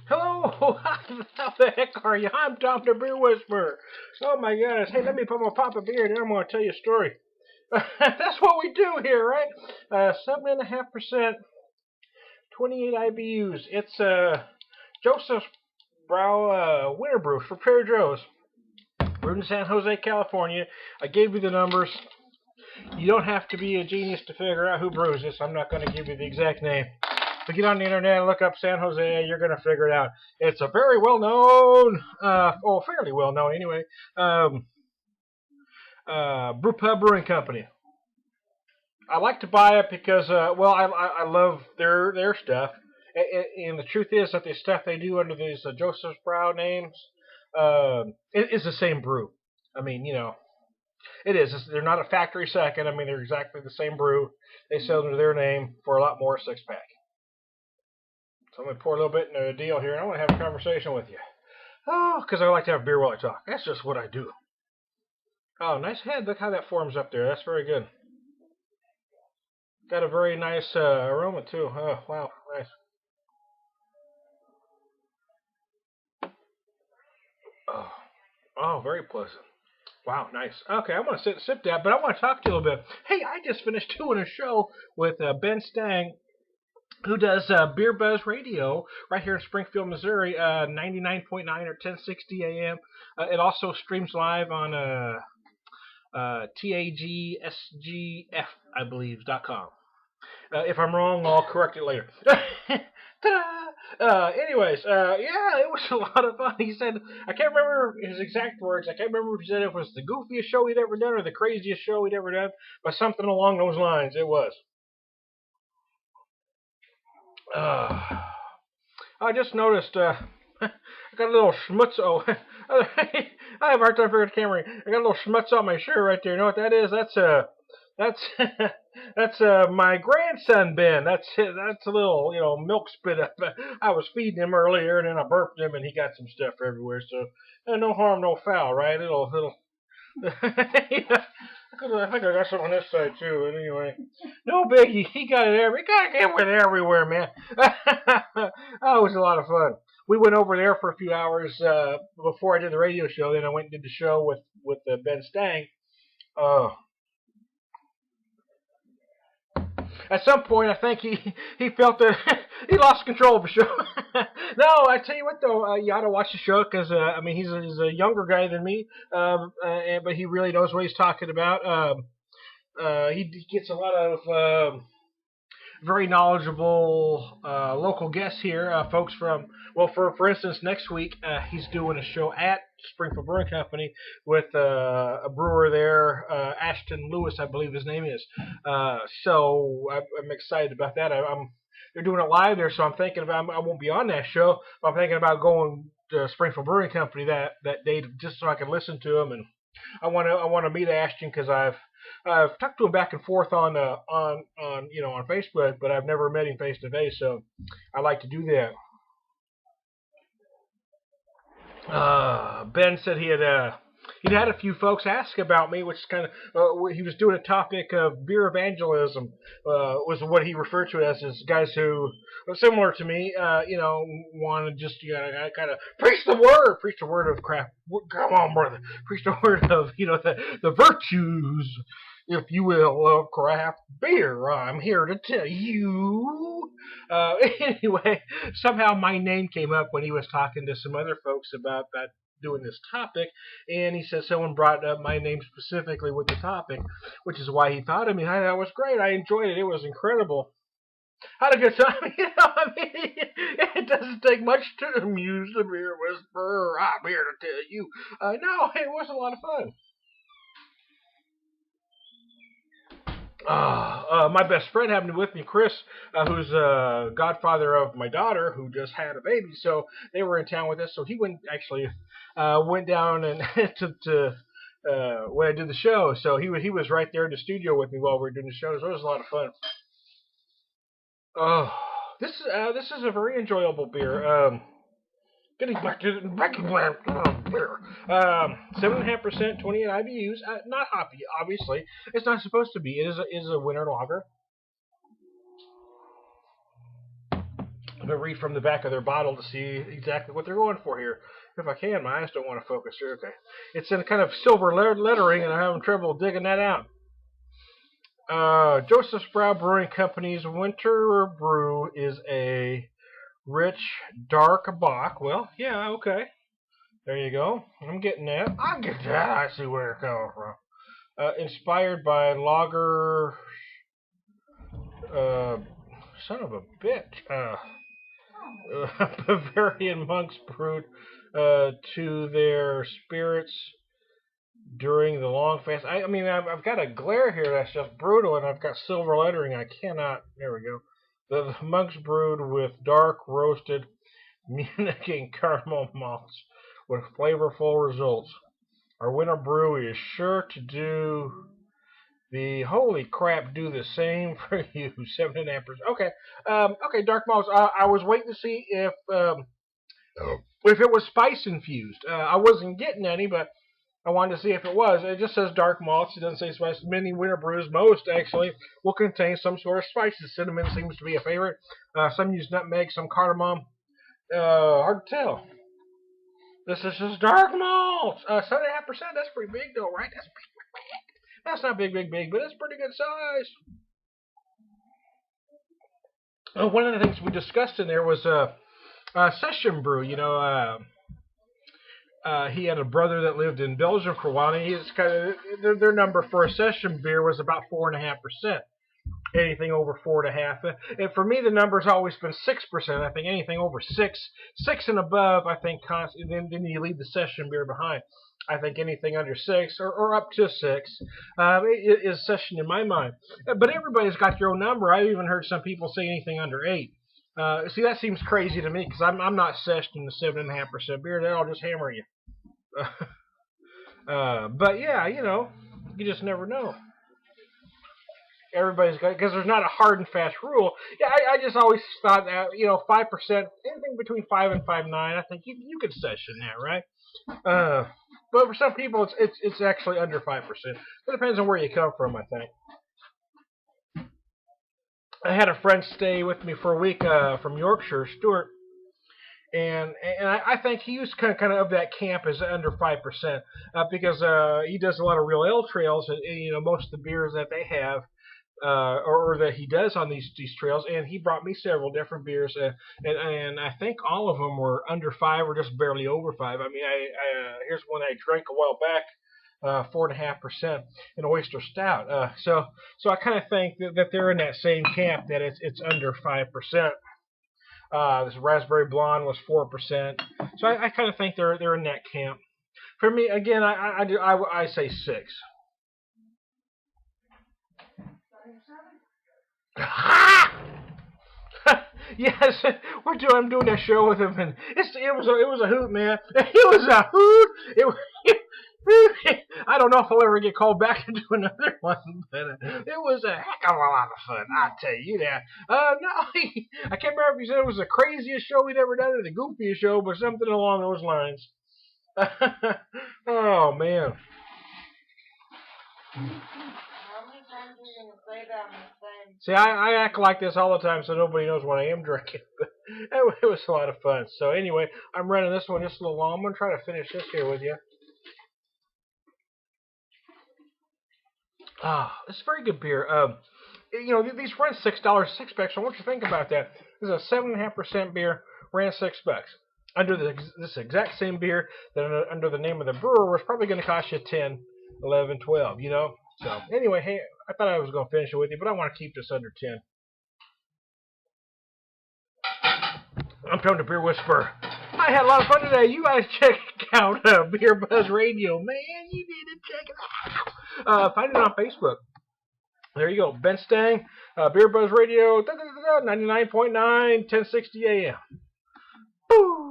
Hello, how the heck are you? I'm Tom the Beer Whisperer. Oh my goodness. Hey, let me pop a beer and then I'm going to tell you a story. That's what we do here, right? 7.5%, 28 IBUs. It's Joseph's Brau WinterBrew for Prairie Joe's. Brewed in San Jose, California. I gave you the numbers. You don't have to be a genius to figure out who brews this. I'm not going to give you the exact name. But get on the internet and look up San Jose, you're going to figure it out. It's a very well-known, fairly well-known anyway, brew pub brewing company. I like to buy it because, I love their stuff. And the truth is that the stuff they do under these Joseph's Brau names is the same brew. I mean, it is. They're not a factory second. I mean, they're exactly the same brew. They sell under their name for a lot more, 6-pack. So I'm going to pour a little bit in a deal here, and I want to have a conversation with you. Oh, because I like to have beer while I talk. That's just what I do. Oh, nice head. Look how that forms up there. That's very good. Got a very nice aroma, too. Oh, wow. Nice. Oh, very pleasant. Wow, nice. Okay, I'm going to sit and sip that, but I want to talk to you a little bit. Hey, I just finished doing a show with Ben Stange, who does Beer Buzz Radio right here in Springfield, Missouri, 99.9 or 1060 AM. It also streams live on TAGSGF, I believe, .com. If I'm wrong, I'll correct it later. Anyways, yeah, it was a lot of fun. He said, I can't remember his exact words. I can't remember if he said it was the goofiest show he'd ever done or the craziest show he'd ever done, but something along those lines. It was. I just noticed I got a little schmutz. Oh, I have a hard time figuring the camera. I got a little schmutz on my shirt right there. You know what that is? That's that's my grandson Ben. That's a little milk spit up. I was feeding him earlier and then I burped him and he got some stuff everywhere. So no harm, no foul, right? It'll. Yeah. I think I got some on this side too. And anyway, no biggie. He got it every. He got to get with it everywhere, man. Oh, it was a lot of fun. We went over there for a few hours before I did the radio show. Then I went and did the show with Ben Stange. At some point, I think he felt that he lost control of the show. No, I tell you what, though, you ought to watch the show because he's a younger guy than me, but he really knows what he's talking about. He gets a lot of very knowledgeable local guests here, folks from, for instance, next week he's doing a show at Springfield Brewing Company with a brewer there, Ashton Lewis, I believe his name is. So I'm excited about that. They're doing it live there, so I'm thinking about, I won't be on that show, but I'm thinking about going to Springfield Brewing Company that day just so I can listen to them. And I want to meet Ashton because I've talked to him back and forth on Facebook, but I've never met him face to face, so I like to do that. Ben said he'd had a few folks ask about me, which is kind of he was doing a topic of beer evangelism, was what he referred to as guys who are similar to me, want to just kind of preach the word of craft. Come on, brother, preach the word of the virtues, if you will, of craft beer. I'm here to tell you. Anyway, somehow my name came up when he was talking to some other folks about that, doing this topic, and he said someone brought up my name specifically with the topic, which is why he thought of me. That was great. I enjoyed it. It was incredible. Had a good time. It doesn't take much to amuse the beer whisperer. I'm here to tell you. No, it was a lot of fun. My best friend happened to be with me, Chris, who's godfather of my daughter, who just had a baby. So they were in town with us. So he went down and to when I did the show. So he was right there in the studio with me while we were doing the show. So it was a lot of fun. This is a very enjoyable beer. Getting back to beer. 7.5%, 28 IBUs. Not hoppy, obviously. It's not supposed to be. It is a winter lager. I'm going to read from the back of their bottle to see exactly what they're going for here. If I can, my eyes don't want to focus here. Okay. It's in kind of silver lettering, and I'm having trouble digging that out. Joseph's Brau Brewing Company's Winter Brew is a rich, dark bock. Well, yeah, okay. There you go. I'm getting that. I get that. I see where you're coming from. Inspired by lager. Son of a bitch. Bavarian monks brewed to their spirits during the long fast. I mean, I've got a glare here that's just brutal, and I've got silver lettering. I cannot. There we go. The monks brewed with dark roasted Munich and caramel malts with flavorful results. Our winter brew is sure to do the holy crap. Do the same for you. 7.5%. Okay. Okay. Dark malts. I was waiting to see if it was spice infused. I wasn't getting any, but I wanted to see if it was. It just says dark malts. It doesn't say spice. Many winter brews, most actually, will contain some sort of spices. Cinnamon seems to be a favorite. Some use nutmeg, some cardamom. Hard to tell. This is just dark malts. 7.5%. That's pretty big, though, right? That's not big, but it's pretty good size. One of the things we discussed in there was session brew. You know, he had a brother that lived in Belgium for a while, and he's kind of their number for a session beer was about 4.5%. Anything over 4.5%, and for me the number's always been 6%. I think anything over 6 and above, I think, then you leave the session beer behind. I think anything under 6 or up to 6 is session in my mind. But everybody's got their own number. I've even heard some people say anything under 8. See, that seems crazy to me because I'm not session in the 7.5% beer. That'll just hammer you. But yeah, you know, you just never know. Everybody's got, because there's not a hard and fast rule. Yeah, I just always thought that, you know, 5%, anything between 5 and 5.9, I think you could session that, right? But for some people, it's actually under 5%. It depends on where you come from, I think. I had a friend stay with me for a week from Yorkshire, Stuart, and I think he was kind of that camp as under 5% because he does a lot of real ale trails, and you know, most of the beers that they have. Or that he does on these trails, and he brought me several different beers, and I think all of them were under 5 or just barely over 5. I mean, here's one I drank a while back, 4.5%, an oyster stout. So I kind of think that they're in that same camp, that it's under 5%. This raspberry blonde was 4%, so I kind of think they're in that camp. For me, again, I say 6. Yes, I'm doing that show with him, and it was a hoot, man. It was a hoot. I don't know if I'll ever get called back to do another one, but it was a heck of a lot of fun. I'll tell you that. No, I can't remember if he said it was the craziest show we'd ever done or the goofiest show, but something along those lines. Oh man. See, I act like this all the time so nobody knows what I am drinking, but it was a lot of fun. So anyway, I'm running this one just a little long. I'm going to try to finish this here with you. It's a very good beer. You know, these run $6 6-packs, so I want you to think about that. This is a 7.5% beer, ran $6. Under this exact same beer, that under the name of the brewer was probably going to cost you 10, 11, 12, you know? So, anyway, hey, I thought I was going to finish it with you, but I want to keep this under 10. I'm Tony the Beer Whisperer. I had a lot of fun today. You guys check out Beer Buzz Radio. Man, you need to check it out. Find it on Facebook. There you go. Ben Stange, Beer Buzz Radio, 99.9, 1060 AM. Boo!